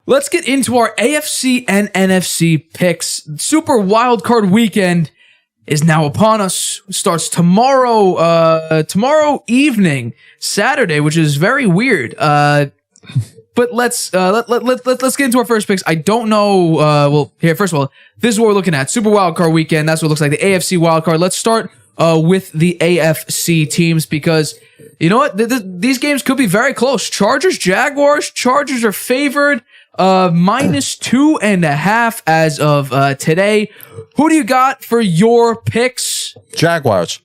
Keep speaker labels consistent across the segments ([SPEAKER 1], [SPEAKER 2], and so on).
[SPEAKER 1] Let's get into our AFC and NFC picks. Super Wildcard Weekend is now upon us. It starts tomorrow evening, Saturday, which is very weird. But let's get into our first picks. I don't know. First of all, this is what we're looking at. Super Wildcard Weekend. That's what it looks like. The AFC wildcard. Let's start with the AFC teams because you know what? These games could be very close. Chargers, Jaguars. Chargers are favored. -2.5 as of today. Who do you got for your picks?
[SPEAKER 2] Jaguars.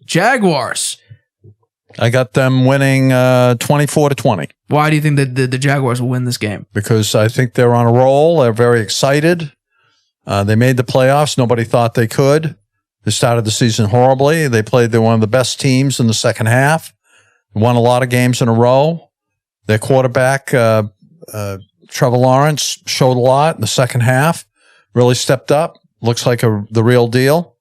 [SPEAKER 1] I
[SPEAKER 2] got them winning 24-20.
[SPEAKER 1] Why do you think that the Jaguars will win this game?
[SPEAKER 2] Because I think they're on a roll. They're very excited. They made the playoffs. Nobody thought they could. They started the season horribly. They're one of the best teams in the second half. Won a lot of games in a row. Their quarterback, Trevor Lawrence, showed a lot in the second half. Really stepped up. Looks like the real deal.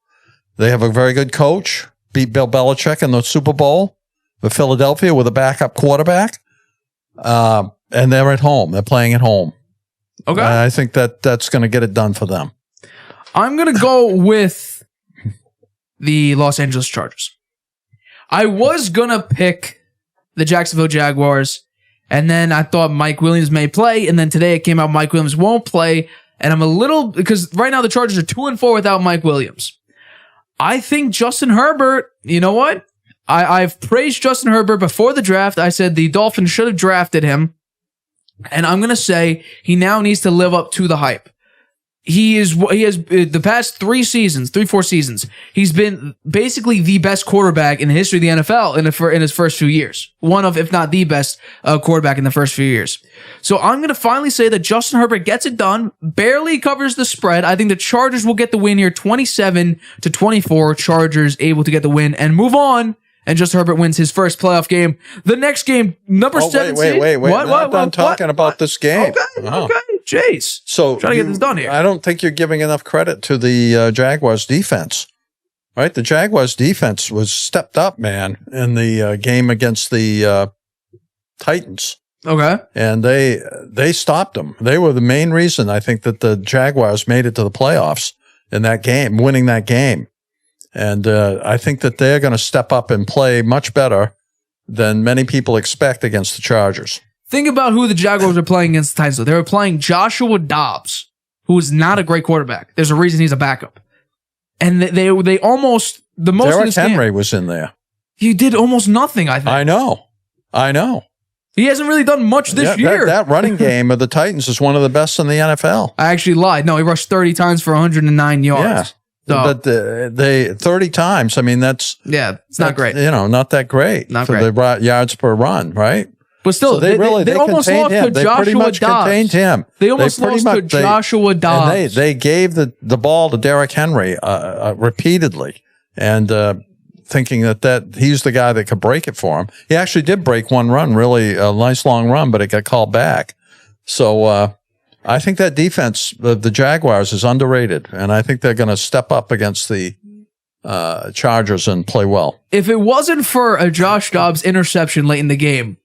[SPEAKER 2] They have a very good coach. Beat Bill Belichick in the Super Bowl with Philadelphia with a backup quarterback. And they're at home. They're playing at home.
[SPEAKER 1] Okay.
[SPEAKER 2] I think that's going to get it done for them.
[SPEAKER 1] I'm going to go with the Los Angeles Chargers. I was going to pick the Jacksonville Jaguars, and then I thought Mike Williams may play, and then today it came out Mike Williams won't play, and I'm a little, because right now the Chargers are 2-4 without Mike Williams. I think Justin Herbert, you know what? I've praised Justin Herbert before the draft. I said the Dolphins should have drafted him, and I'm going to say he now needs to live up to the hype. He has the past 4 seasons, he's been basically the best quarterback in the history of the NFL in his first few years. One of, if not the best quarterback in the first few years. So I'm going to finally say that Justin Herbert gets it done, barely covers the spread. I think the Chargers will get the win here, 27-24. Chargers able to get the win and move on. And Justin Herbert wins his first playoff game. The next game, number 7 seed.
[SPEAKER 2] Wait. I'm talking about this game.
[SPEAKER 1] Okay. Jeez.
[SPEAKER 2] So
[SPEAKER 1] trying to get this done here.
[SPEAKER 2] I don't think you're giving enough credit to the Jaguars defense. Right? The Jaguars defense was stepped up, man, in the game against the Titans.
[SPEAKER 1] Okay.
[SPEAKER 2] And they stopped them. They were the main reason, I think, that the Jaguars made it to the playoffs in that game, winning that game. And I think that they're going to step up and play much better than many people expect against the Chargers.
[SPEAKER 1] Think about who the Jaguars are playing against the Titans. They were playing Joshua Dobbs, who is not a great quarterback. There's a reason he's a backup. And they almost, the most
[SPEAKER 2] Derrick
[SPEAKER 1] of this
[SPEAKER 2] Henry
[SPEAKER 1] game,
[SPEAKER 2] was in there.
[SPEAKER 1] He did almost nothing, I think.
[SPEAKER 2] I know.
[SPEAKER 1] He hasn't really done much this year.
[SPEAKER 2] That running game of the Titans is one of the best in the NFL.
[SPEAKER 1] I actually lied. No, he rushed 30 times for 109 yards.
[SPEAKER 2] Yeah.
[SPEAKER 1] So,
[SPEAKER 2] but they 30 times. I mean, it's
[SPEAKER 1] not great.
[SPEAKER 2] Not that great for the yards per run, right?
[SPEAKER 1] But still,
[SPEAKER 2] so they
[SPEAKER 1] almost lost to Joshua Dobbs.
[SPEAKER 2] Contained him.
[SPEAKER 1] They almost lost to Joshua Dobbs.
[SPEAKER 2] And they gave the ball to Derrick Henry repeatedly, and thinking that he's the guy that could break it for him. He actually did break one run, really a nice long run, but it got called back. So. I think that defense, the Jaguars, is underrated, and I think they're going to step up against the Chargers and play well.
[SPEAKER 1] If it wasn't for a Josh Dobbs interception late in the game,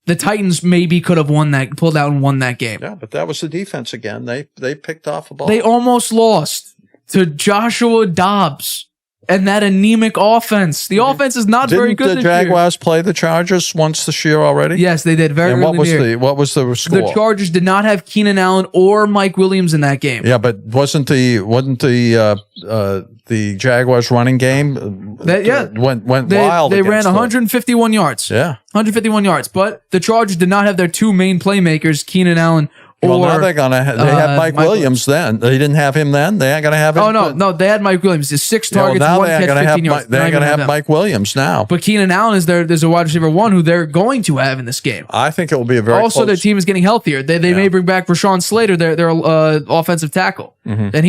[SPEAKER 1] the Titans maybe could have pulled out and won that game.
[SPEAKER 2] Yeah, but that was the defense again. They picked off a ball.
[SPEAKER 1] They almost lost to Joshua Dobbs and that anemic offense. The offense is not very good this year.
[SPEAKER 2] Didn't the Jaguars play the Chargers once this year already?
[SPEAKER 1] Yes, they did.
[SPEAKER 2] And what was the score?
[SPEAKER 1] The Chargers did not have Keenan Allen or Mike Williams in that game.
[SPEAKER 2] Yeah, but wasn't the Jaguars running game went wild?
[SPEAKER 1] They ran 151 yards.
[SPEAKER 2] Yeah,
[SPEAKER 1] 151 yards. But the Chargers did not have their two main playmakers, Keenan Allen.
[SPEAKER 2] Well, now they had Mike Williams then. They didn't have him then. They ain't going to have him.
[SPEAKER 1] Oh, no, they had Mike Williams. His 6 targets,
[SPEAKER 2] now
[SPEAKER 1] 1 catch, 15 yards.
[SPEAKER 2] They're going to have Mike Williams now.
[SPEAKER 1] But Keenan Allen there's a wide receiver 1 who they're going to have in this game.
[SPEAKER 2] I think it will be a very
[SPEAKER 1] also, their team is getting healthier. They may bring back Rashawn Slater, their offensive tackle. Mm-hmm. And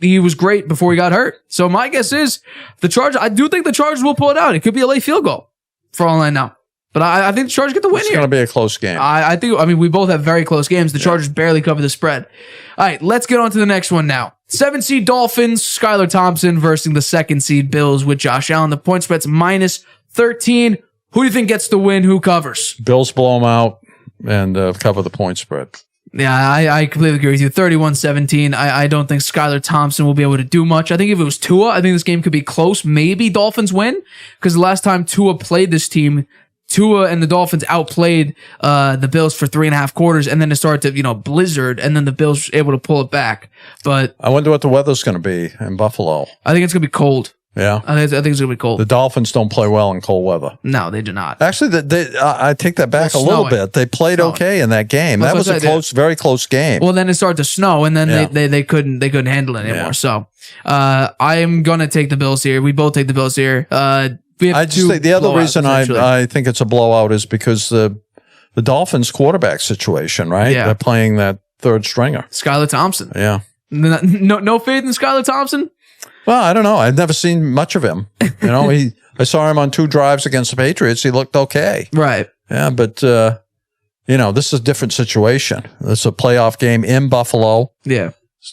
[SPEAKER 1] he was great before he got hurt. So my guess is I do think the Chargers will pull it out. It could be a late field goal for all I know. But I think the Chargers get the win here.
[SPEAKER 2] It's going to be a close game.
[SPEAKER 1] I mean, we both have very close games. The Chargers barely cover the spread. All right, let's get on to the next one now. 7 seed Dolphins, Skylar Thompson versus the 2nd seed Bills with Josh Allen. The point spread's -13. Who do you think gets the win? Who covers?
[SPEAKER 2] Bills blow them out and cover the point spread.
[SPEAKER 1] Yeah, I completely agree with you. 31-17. I don't think Skylar Thompson will be able to do much. I think if it was Tua, I think this game could be close. Maybe Dolphins win, because the last time Tua played this team, Tua and the Dolphins outplayed the Bills for 3.5 quarters, and then it started to, blizzard, and then the Bills were able to pull it back. But
[SPEAKER 2] I wonder what the weather's going to be in Buffalo.
[SPEAKER 1] I think it's going to be cold.
[SPEAKER 2] Yeah.
[SPEAKER 1] I think it's going to be cold.
[SPEAKER 2] The Dolphins don't play well in cold weather.
[SPEAKER 1] No, they do not.
[SPEAKER 2] Actually, I take that back a little bit. They played okay in that game. That was a very close game.
[SPEAKER 1] Well, then it started to snow, and then they couldn't handle it anymore. Yeah. So I am going to take the Bills here. We both take the Bills here. I just think the other reason I think it's a blowout is because the Dolphins quarterback situation, right? Yeah. They're playing that third stringer. Skylar Thompson.
[SPEAKER 2] Yeah.
[SPEAKER 1] No faith in Skylar Thompson?
[SPEAKER 2] Well, I don't know. I've never seen much of him. I saw him on 2 drives against the Patriots. He looked okay.
[SPEAKER 1] Right.
[SPEAKER 2] Yeah, but, this is a different situation. It's a playoff game in Buffalo.
[SPEAKER 1] Yeah.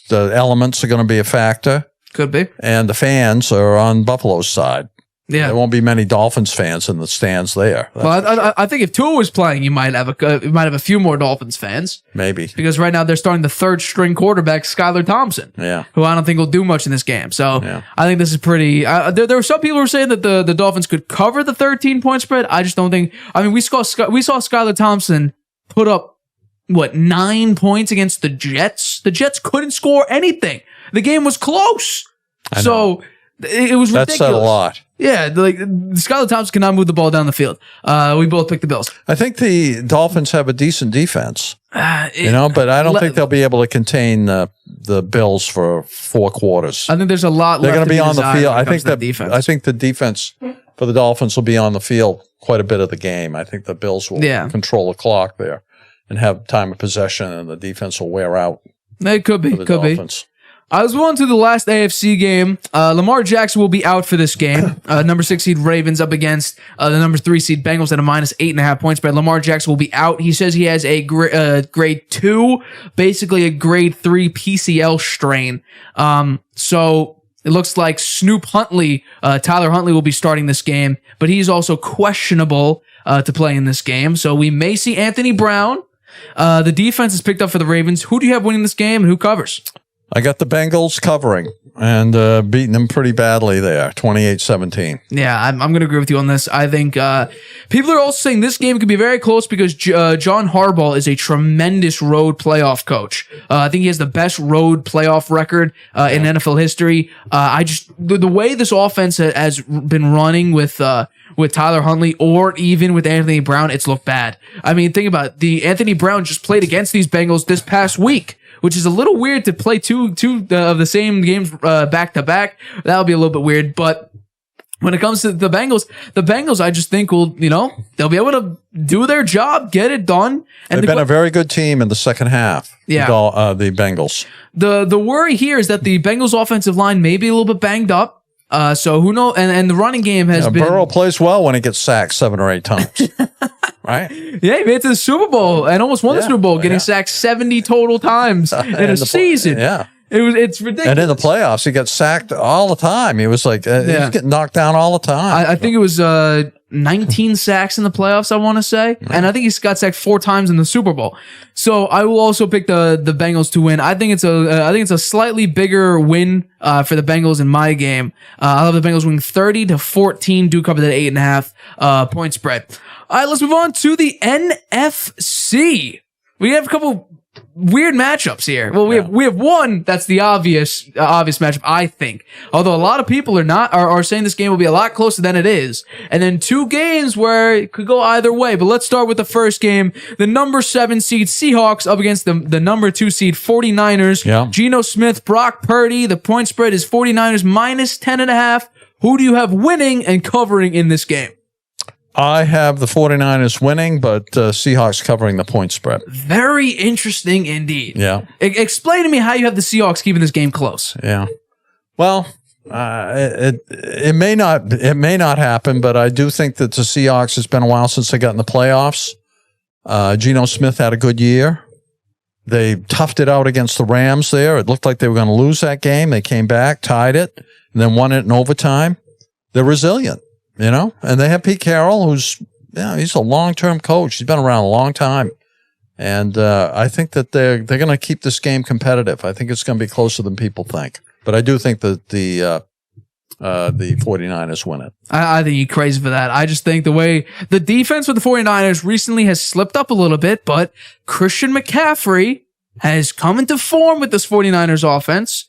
[SPEAKER 2] The elements are going to be a factor.
[SPEAKER 1] Could be.
[SPEAKER 2] And the fans are on Buffalo's side.
[SPEAKER 1] Yeah.
[SPEAKER 2] There won't be many Dolphins fans in the stands there.
[SPEAKER 1] Well, I think if Tua was playing, you might have a few more Dolphins fans.
[SPEAKER 2] Maybe. Because
[SPEAKER 1] right now they're starting the third string quarterback, Skylar Thompson.
[SPEAKER 2] Yeah.
[SPEAKER 1] Who I don't think will do much in this game. So I think this is pretty. There were some people who were saying that the Dolphins could cover the 13-point spread. I just don't think. I mean, we saw Skylar Thompson put up 9 points against the Jets. The Jets couldn't score anything. The game was close. So it was ridiculous.
[SPEAKER 2] That said a lot.
[SPEAKER 1] Yeah, Skylar Thompson cannot move the ball down the field. We both picked the Bills.
[SPEAKER 2] I think the Dolphins have a decent defense, but I don't think they'll be able to contain the Bills for 4 quarters.
[SPEAKER 1] I think there's a lot.
[SPEAKER 2] They're going to be on the field.
[SPEAKER 1] I think
[SPEAKER 2] the defense for the Dolphins will be on the field quite a bit of the game. I think the Bills will control the clock there and have time of possession, and the defense will wear out.
[SPEAKER 1] It could be.
[SPEAKER 2] Dolphins.
[SPEAKER 1] I was on to the last AFC game. Lamar Jackson will be out for this game. Number 6 seed Ravens up against the number 3 seed Bengals at a -8.5 point spread. Lamar Jackson will be out. He says he has a grade 2, basically a grade 3 PCL strain. So it looks like Tyler Huntley will be starting this game, but he's also questionable to play in this game. So we may see Anthony Brown. The defense is picked up for the Ravens. Who do you have winning this game, and who covers?
[SPEAKER 2] I got the Bengals covering and beating them pretty badly there, 28-17.
[SPEAKER 1] Yeah, I'm going to agree with you on this. I think people are also saying this game could be very close because John Harbaugh is a tremendous road playoff coach. I think he has the best road playoff record in NFL history. The way this offense has been running with Tyler Huntley or even with Anthony Brown, it's looked bad. I mean, think about it. The Anthony Brown just played against these Bengals this past week, which is a little weird to play two of the same games back to back. That'll be a little bit weird. But when it comes to the Bengals, I just think they'll be able to do their job, get it done. And
[SPEAKER 2] they've been a very good team in the second half.
[SPEAKER 1] Yeah,
[SPEAKER 2] the Bengals.
[SPEAKER 1] The worry here is that the Bengals offensive line may be a little bit banged up. So who knows? And the running game has been.
[SPEAKER 2] Burrow plays well when he gets sacked 7 or 8 times. Right?
[SPEAKER 1] Yeah, he made it to the Super Bowl and almost won the Super Bowl, getting sacked 70 total times in a season. It's ridiculous.
[SPEAKER 2] And in the playoffs, he got sacked all the time. He was like, he was getting knocked down all the time.
[SPEAKER 1] I think it was 19 sacks in the playoffs, I want to say. And I think he got sacked 4 times in the Super Bowl. So I will also pick the Bengals to win. I think it's a slightly bigger win for the Bengals in my game. I'll have the Bengals winning 30-14, do cover that 8.5 point spread. All right, let's move on to the NFC. We have a couple weird matchups here. Well, we have one that's the obvious matchup, I think. Although a lot of people are saying this game will be a lot closer than it is. And then 2 games where it could go either way. But let's start with the first game. The number 7 seed Seahawks up against the number 2 seed 49ers.
[SPEAKER 2] Yeah.
[SPEAKER 1] Geno Smith, Brock Purdy. The point spread is 49ers -10.5. Who do you have winning and covering in this game?
[SPEAKER 2] I have the 49ers winning, but Seahawks covering the point spread.
[SPEAKER 1] Very interesting indeed.
[SPEAKER 2] Yeah.
[SPEAKER 1] Explain to me how you have the Seahawks keeping this game close.
[SPEAKER 2] Yeah. Well, it may not happen, but I do think that the Seahawks, it's been a while since they got in the playoffs. Geno Smith had a good year. They toughed it out against the Rams there. It looked like they were going to lose that game. They came back, tied it, and then won it in overtime. They're resilient. And they have Pete Carroll, who's, he's a long-term coach. He's been around a long time. And I think that they're going to keep this game competitive. I think it's going to be closer than people think. But I do think that the 49ers win it.
[SPEAKER 1] I think you're crazy for that. I just think the way the defense for the 49ers recently has slipped up a little bit, but Christian McCaffrey has come into form with this 49ers offense.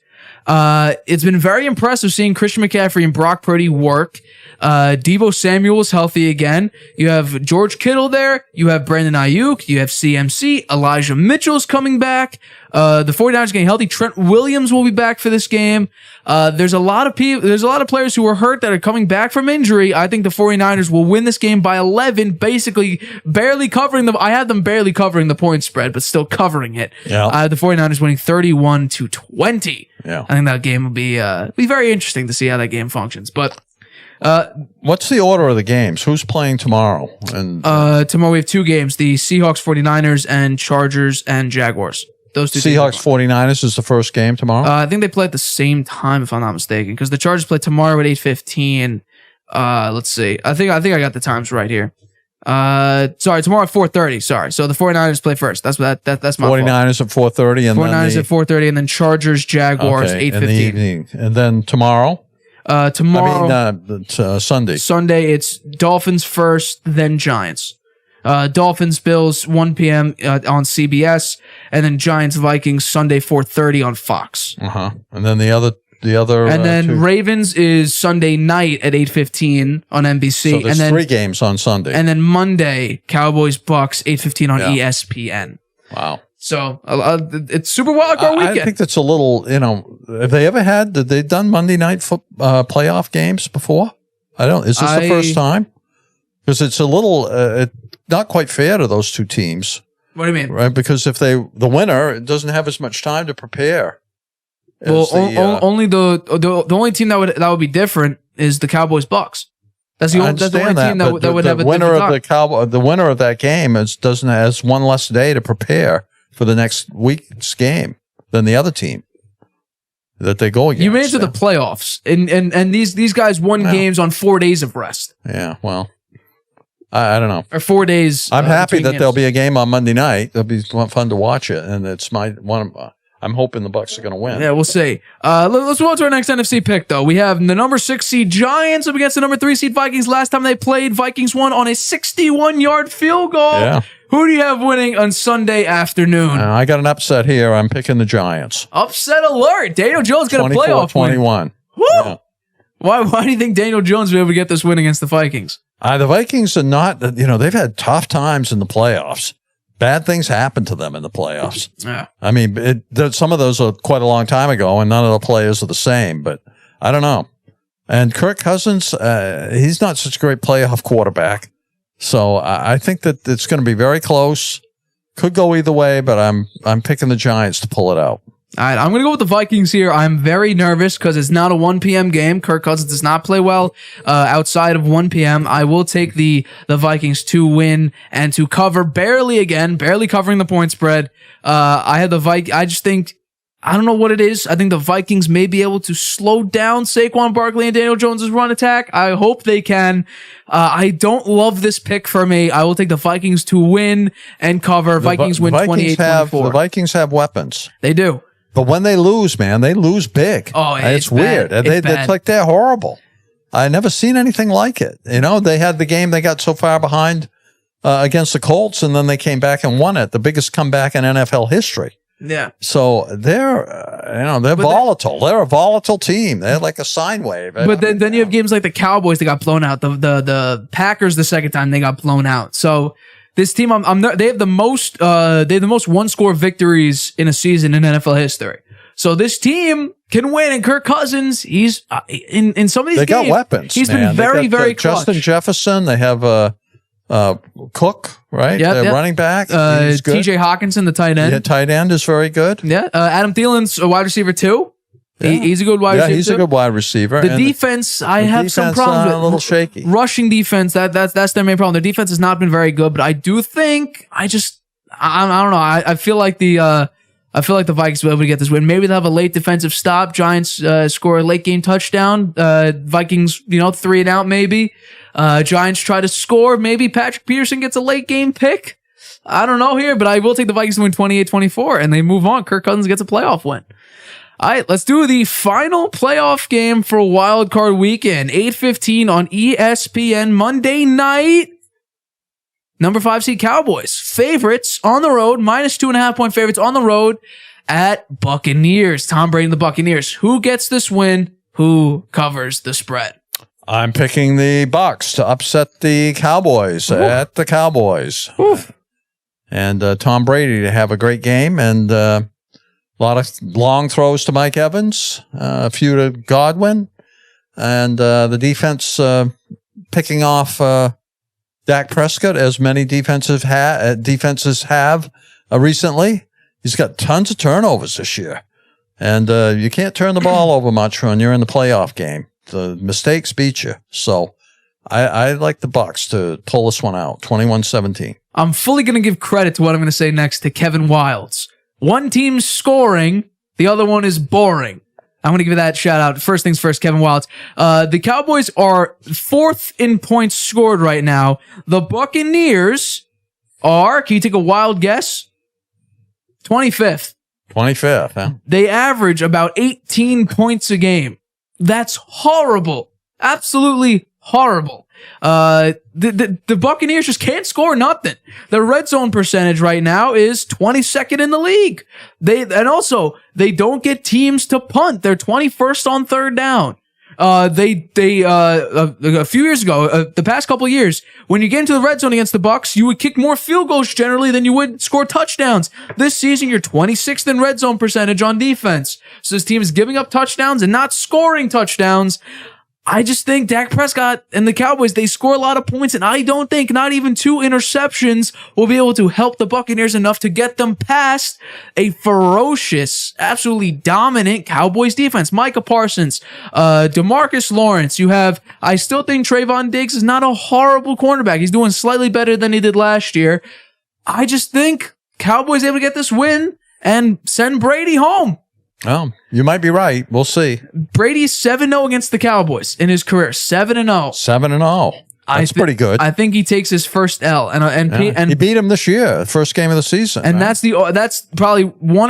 [SPEAKER 1] It's been very impressive seeing Christian McCaffrey and Brock Purdy work. Deebo Samuel is healthy again. You have George Kittle there. You have Brandon Ayuk. You have CMC. Elijah Mitchell's coming back. The 49ers getting healthy. Trent Williams will be back for this game. There's a lot of players who were hurt that are coming back from injury. I think the 49ers will win this game by 11, basically barely covering them. I had them barely covering the point spread, but still covering it.
[SPEAKER 2] Yeah.
[SPEAKER 1] The 49ers winning 31-20.
[SPEAKER 2] Yeah.
[SPEAKER 1] I think that game will be very interesting to see how that game functions. But
[SPEAKER 2] what's the order of the games? Who's playing tomorrow? And
[SPEAKER 1] tomorrow we have two games: the Seahawks, 49ers, and Chargers and Jaguars. Those two.
[SPEAKER 2] Seahawks 49ers is the first game tomorrow.
[SPEAKER 1] I think they play at the same time, if I'm not mistaken, because the Chargers play tomorrow at 8:15. Let's see. I think I got the times right here. Sorry, tomorrow at 4:30. Sorry, so the 49ers play first. That's my
[SPEAKER 2] 49ers
[SPEAKER 1] fault.
[SPEAKER 2] at 4:30, and
[SPEAKER 1] 49ers at 4:30, and then Chargers, Jaguars 8:15
[SPEAKER 2] in the evening, and then tomorrow. Sunday.
[SPEAKER 1] Sunday, it's Dolphins first, then Giants. Dolphins, Bills, 1 p.m. On CBS, and then Giants, Vikings, Sunday, 4:30 on Fox.
[SPEAKER 2] And then the other.
[SPEAKER 1] And then Ravens is Sunday night at 8:15 on NBC.
[SPEAKER 2] So there's
[SPEAKER 1] and then
[SPEAKER 2] 3 games on Sunday.
[SPEAKER 1] And then Monday, Cowboys, Bucs, 8:15 on ESPN.
[SPEAKER 2] Wow.
[SPEAKER 1] So it's Super Wildcard Weekend.
[SPEAKER 2] I think that's a little, have they done Monday night playoff games before? Is this the first time? Because it's a little, not quite fair to those two teams.
[SPEAKER 1] What do you mean?
[SPEAKER 2] Right? Because if the winner doesn't have as much time to prepare.
[SPEAKER 1] Well, only the only team that would be different is the Cowboys Bucs. That's the only team that would have a
[SPEAKER 2] winner of the winner of that game has one less day to prepare for the next week's game than the other team that they go against.
[SPEAKER 1] You made it to the playoffs, and these guys won games on 4 days of rest.
[SPEAKER 2] Yeah, well, I don't know.
[SPEAKER 1] Or 4 days.
[SPEAKER 2] I'm happy that there'll be a game on Monday night. It'll be fun to watch it, and it's I'm hoping the Bucs are going to win.
[SPEAKER 1] Yeah, we'll see. Let's move on to our next NFC pick, though. We have the number 6 seed Giants up against the number 3 seed Vikings. Last time they played, Vikings won on a 61-yard field goal.
[SPEAKER 2] Yeah.
[SPEAKER 1] Who do you have winning on Sunday afternoon?
[SPEAKER 2] I got an upset here. I'm picking the Giants.
[SPEAKER 1] Upset alert. Daniel Jones got a playoff
[SPEAKER 2] 24-21.
[SPEAKER 1] Woo! Yeah. Why do you think Daniel Jones will be able to get this win against the Vikings?
[SPEAKER 2] The Vikings are not, they've had tough times in the playoffs. Bad things happen to them in the playoffs.
[SPEAKER 1] Yeah.
[SPEAKER 2] I mean, some of those are quite a long time ago, and none of the players are the same, but I don't know. And Kirk Cousins, he's not such a great playoff quarterback. So I think that it's going to be very close. Could go either way, but I'm picking the Giants to pull it out.
[SPEAKER 1] All right, I'm going to go with the Vikings here. I'm very nervous because it's not a 1 p.m. game. Kirk Cousins does not play well outside of 1 p.m. I will take the Vikings to win and to cover barely covering the point spread. I had the Vikings. I just think, I don't know what it is. I think the Vikings may be able to slow down Saquon Barkley and Daniel Jones' run attack. I hope they can. I don't love this pick for me. I will take the Vikings to win and cover. Vikings win 28-24.
[SPEAKER 2] The Vikings have weapons.
[SPEAKER 1] They do.
[SPEAKER 2] But when they lose, man, they lose big.
[SPEAKER 1] Oh,
[SPEAKER 2] it's weird. It's like they're horrible. I never seen anything like it. They had the game, they got so far behind against the Colts, and then they came back and won it. The biggest comeback in NFL history.
[SPEAKER 1] Yeah.
[SPEAKER 2] So they're volatile. They're a volatile team. They're like a sine wave.
[SPEAKER 1] But then you have games like the Cowboys that got blown out. The Packers the second time they got blown out. So this team, they have the most 1-score victories in a season in NFL history. So this team can win, and Kirk Cousins, he's in some of these games.
[SPEAKER 2] They got weapons.
[SPEAKER 1] He's been very clutch.
[SPEAKER 2] Justin Jefferson. They have Cook, right?
[SPEAKER 1] Yep,
[SPEAKER 2] running back.
[SPEAKER 1] TJ Hawkinson, the tight end.
[SPEAKER 2] Yeah, tight end is very good.
[SPEAKER 1] Yeah. Adam Thielen's a wide receiver too. Yeah. He's a good wide receiver.
[SPEAKER 2] Yeah, he's a good wide receiver.
[SPEAKER 1] The defense, I have some problems with.
[SPEAKER 2] A little shaky.
[SPEAKER 1] Rushing defense, that's their main problem. Their defense has not been very good, but I do think I don't know. I feel like the Vikings will be able to get this win. Maybe they'll have a late defensive stop. Giants score a late game touchdown. Vikings, 3 and out maybe. Giants try to score. Maybe Patrick Peterson gets a late game pick. I don't know here, but I will take the Vikings to win 28-24, and they move on. Kirk Cousins gets a playoff win. All right, let's do the final playoff game for Wild Card Weekend. 8:15 on ESPN Monday night. Number 5 seed Cowboys. Favorites on the road, -2.5 point favorites on the road at Buccaneers. Tom Brady and the Buccaneers. Who gets this win? Who covers the spread?
[SPEAKER 2] I'm picking the Bucs to upset the Cowboys at the Cowboys. And Tom Brady to have a great game, and a lot of long throws to Mike Evans, a few to Godwin, and the defense picking off Dak Prescott, as many defenses have recently. He's got tons of turnovers this year, and you can't turn the ball over much when you're in the playoff game. The mistakes beat you. So I like the Bucs to pull this one out, 21-17.
[SPEAKER 1] I'm fully going to give credit to what I'm going to say next to Kevin Wildes. One team's scoring, the other one is boring. I'm going to give that shout out. First things first, Kevin Wildes. The Cowboys are 4th in points scored right now. The Buccaneers are, can you take a wild guess? 25th.
[SPEAKER 2] 25th, huh?
[SPEAKER 1] They average about 18 points a game. That's horrible. Absolutely horrible. The Buccaneers just can't score nothing. Their red zone percentage right now is 22nd in the league. They don't get teams to punt. They're 21st on third down. A few years ago, the past couple of years, when you get into the red zone against the Bucs, you would kick more field goals generally than you would score touchdowns. This season, you're 26th in red zone percentage on defense. So this team is giving up touchdowns and not scoring touchdowns. I just think Dak Prescott and the Cowboys, they score a lot of points, and I don't think not even 2 interceptions will be able to help the Buccaneers enough to get them past a ferocious, absolutely dominant Cowboys defense. Micah Parsons, DeMarcus Lawrence. I still think Trayvon Diggs is not a horrible cornerback. He's doing slightly better than he did last year. I just think Cowboys able to get this win and send Brady home.
[SPEAKER 2] Oh, you might be right. We'll see.
[SPEAKER 1] Brady's 7-0 against the Cowboys in his career. 7-0.
[SPEAKER 2] 7-0. That's pretty good.
[SPEAKER 1] I think he takes his first L, and
[SPEAKER 2] he beat him this year, first game of the season.
[SPEAKER 1] And right? that's probably one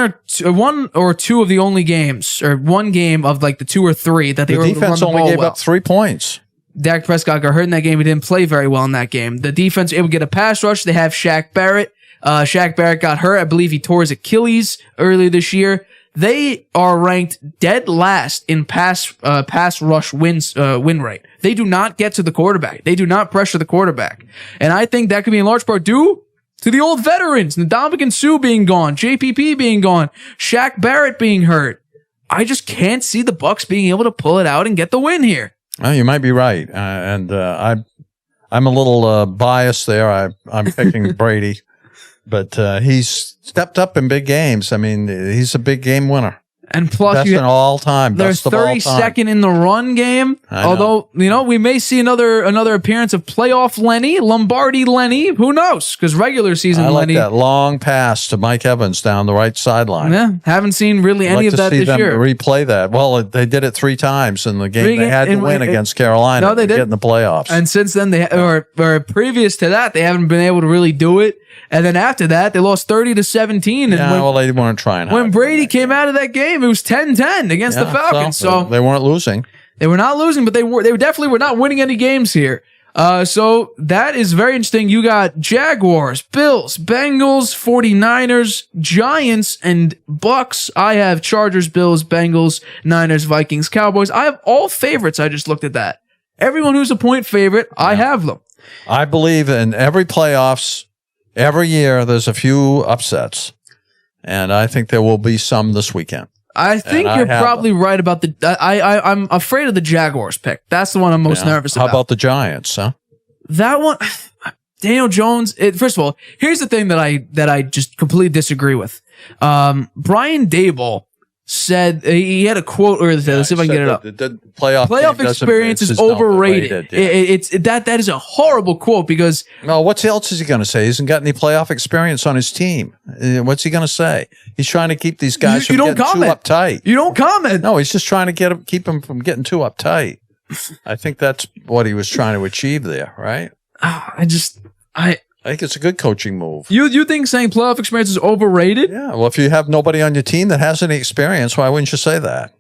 [SPEAKER 1] or two of the only games, or one game of like the 2 or 3 that they were able to run the ball well.
[SPEAKER 2] The defense only gave up 3 points.
[SPEAKER 1] Dak Prescott got hurt in that game. He didn't play very well in that game. The defense able to get a pass rush. They have Shaq Barrett. Shaq Barrett got hurt. I believe he tore his Achilles earlier this year. They are ranked dead last in pass rush win rate. They do not get to the quarterback. They do not pressure the quarterback. And I think that could be in large part due to the old veterans, Ndamukong Suh being gone, JPP being gone, Shaq Barrett being hurt. I just can't see the Bucs being able to pull it out and get the win here.
[SPEAKER 2] Well, you might be right. I'm a little biased there. I'm picking Brady. But he's stepped up in big games. I mean, he's a big game winner.
[SPEAKER 1] And plus,
[SPEAKER 2] best in all time.
[SPEAKER 1] They're 32nd in the run game. Although, we may see another appearance of playoff Lenny, Lombardi Lenny. Who knows? Because regular season Lenny.
[SPEAKER 2] I like that long pass to Mike Evans down the right sideline.
[SPEAKER 1] Yeah, haven't seen really any of that this year.
[SPEAKER 2] Replay that. Well, they did it 3 times in the game they had to win against Carolina.
[SPEAKER 1] No, they did.
[SPEAKER 2] Get in the playoffs.
[SPEAKER 1] And since then, or previous to that, they haven't been able to really do it. And then after that, they lost 30-17. And
[SPEAKER 2] they weren't trying hard.
[SPEAKER 1] When Brady came out of that game, it was 10-10 against the Falcons. So
[SPEAKER 2] they weren't losing.
[SPEAKER 1] They were not losing, but they definitely were not winning any games here. So that is very interesting. You got Jaguars, Bills, Bengals, 49ers, Giants, and Bucs. I have Chargers, Bills, Bengals, Niners, Vikings, Cowboys. I have all favorites. I just looked at that. Everyone who's a point favorite, I have them.
[SPEAKER 2] I believe in every playoffs. Every year, there's a few upsets, and I think there will be some this weekend.
[SPEAKER 1] I think you're probably right about I'm afraid of the Jaguars pick. That's the one I'm most nervous about.
[SPEAKER 2] How about the Giants, huh?
[SPEAKER 1] That one, Daniel Jones. First of all, here's the thing that I just completely disagree with. Brian Daboll said he had a quote earlier today. Let's see if I can get it up.
[SPEAKER 2] The playoff
[SPEAKER 1] experience is overrated. That is a horrible quote because
[SPEAKER 2] what else is he going to say? He hasn't got any playoff experience on his team. What's he going to say? He's trying to keep these guys from getting too uptight.
[SPEAKER 1] You don't comment.
[SPEAKER 2] No, he's just trying to keep them from getting too uptight. I think that's what he was trying to achieve there, right? I think it's a good coaching move.
[SPEAKER 1] You think saying playoff experience is overrated?
[SPEAKER 2] Yeah. Well, if you have nobody on your team that has any experience, why wouldn't you say that?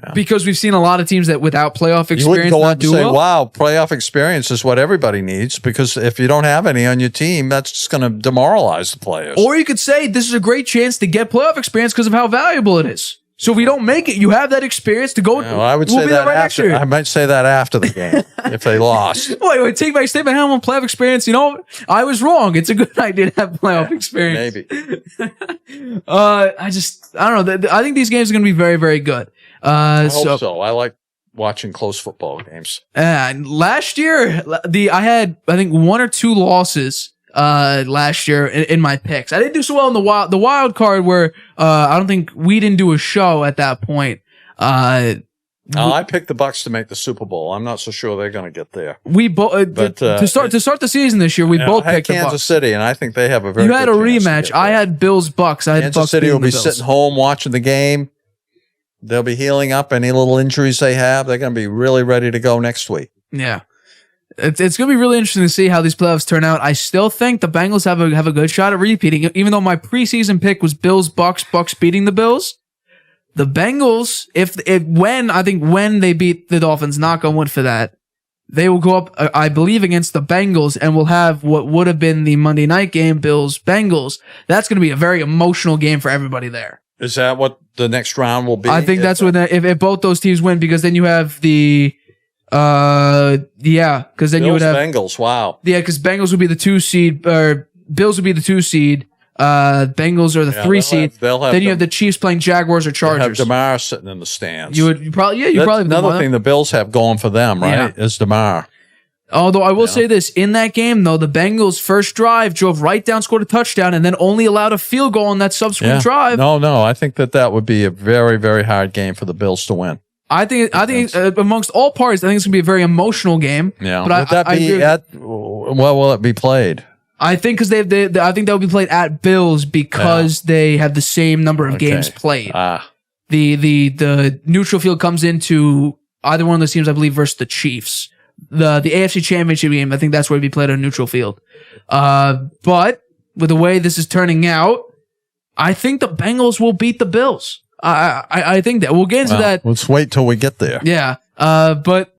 [SPEAKER 2] Yeah.
[SPEAKER 1] Because we've seen a lot of teams that without playoff experience
[SPEAKER 2] You wouldn't go on
[SPEAKER 1] not
[SPEAKER 2] to
[SPEAKER 1] do
[SPEAKER 2] say,
[SPEAKER 1] well.
[SPEAKER 2] wow, playoff experience is what everybody needs, because if you don't have any on your team, that's just going to demoralize the players.
[SPEAKER 1] Or you could say this is a great chance to get playoff experience because of how valuable it is. So if we don't make it, you have that experience to go.
[SPEAKER 2] Well, I would say that after. I might say that after the game if they lost.
[SPEAKER 1] Wait, take back statement. I don't want playoff experience. I was wrong. It's a good idea to have playoff experience.
[SPEAKER 2] Maybe.
[SPEAKER 1] I don't know. I think these games are going to be very, very good.
[SPEAKER 2] I hope so. I like watching close football games.
[SPEAKER 1] Last year, I had, I think, 1 or 2 losses last year in my picks. I didn't do so well in the wild card where I don't think we didn't do a show at that point. I
[SPEAKER 2] picked the Bucs to make the Super Bowl. I'm not so sure they're going to get there.
[SPEAKER 1] We both to start the season this year. We both picked
[SPEAKER 2] Kansas City, and I think they have a very.
[SPEAKER 1] You had a rematch. I had Bills Bucs. I had
[SPEAKER 2] Kansas
[SPEAKER 1] Bucs
[SPEAKER 2] City will be
[SPEAKER 1] Bills.
[SPEAKER 2] sitting home watching the game. They'll be healing up any little injuries they have. They're going to be really ready to go next week.
[SPEAKER 1] Yeah. It's going to be really interesting to see how these playoffs turn out. I still think the Bengals have a good shot at repeating, even though my preseason pick was Bills, Bucs beating the Bills. The Bengals, when they beat the Dolphins, knock on wood for that, they will go up, I believe, against the Bengals and will have what would have been the Monday night game, Bills-Bengals. That's going to be a very emotional game for everybody there.
[SPEAKER 2] Is that what the next round will be?
[SPEAKER 1] I think that's what if both those teams win, because then you have the because then you would have
[SPEAKER 2] Bengals. Wow.
[SPEAKER 1] Yeah, because Bengals would be the 2 seed, or Bills would be the 2 seed. Bengals are the 3 seed. Then you have the Chiefs playing Jaguars or Chargers.
[SPEAKER 2] Have DeMar sitting in the stands.
[SPEAKER 1] You probably
[SPEAKER 2] another thing the Bills have going for them, right? Is DeMar.
[SPEAKER 1] Although I will say this, in that game though, the Bengals' first drive drove right down, scored a touchdown, and then only allowed a field goal on that subsequent drive.
[SPEAKER 2] No, I think that would be a very, very hard game for the Bills to win.
[SPEAKER 1] I think amongst all parties, I think it's gonna be a very emotional game.
[SPEAKER 2] Yeah,
[SPEAKER 1] but
[SPEAKER 2] where will it be played?
[SPEAKER 1] I think because I think that will be played at Bills because they have the same number of games played. The neutral field comes into either one of those teams, I believe, versus the Chiefs. The AFC Championship game, I think that's where it'd be played on neutral field. But with the way this is turning out, I think the Bengals will beat the Bills. I think that we'll get into that.
[SPEAKER 2] Let's wait till we get there.
[SPEAKER 1] Yeah. But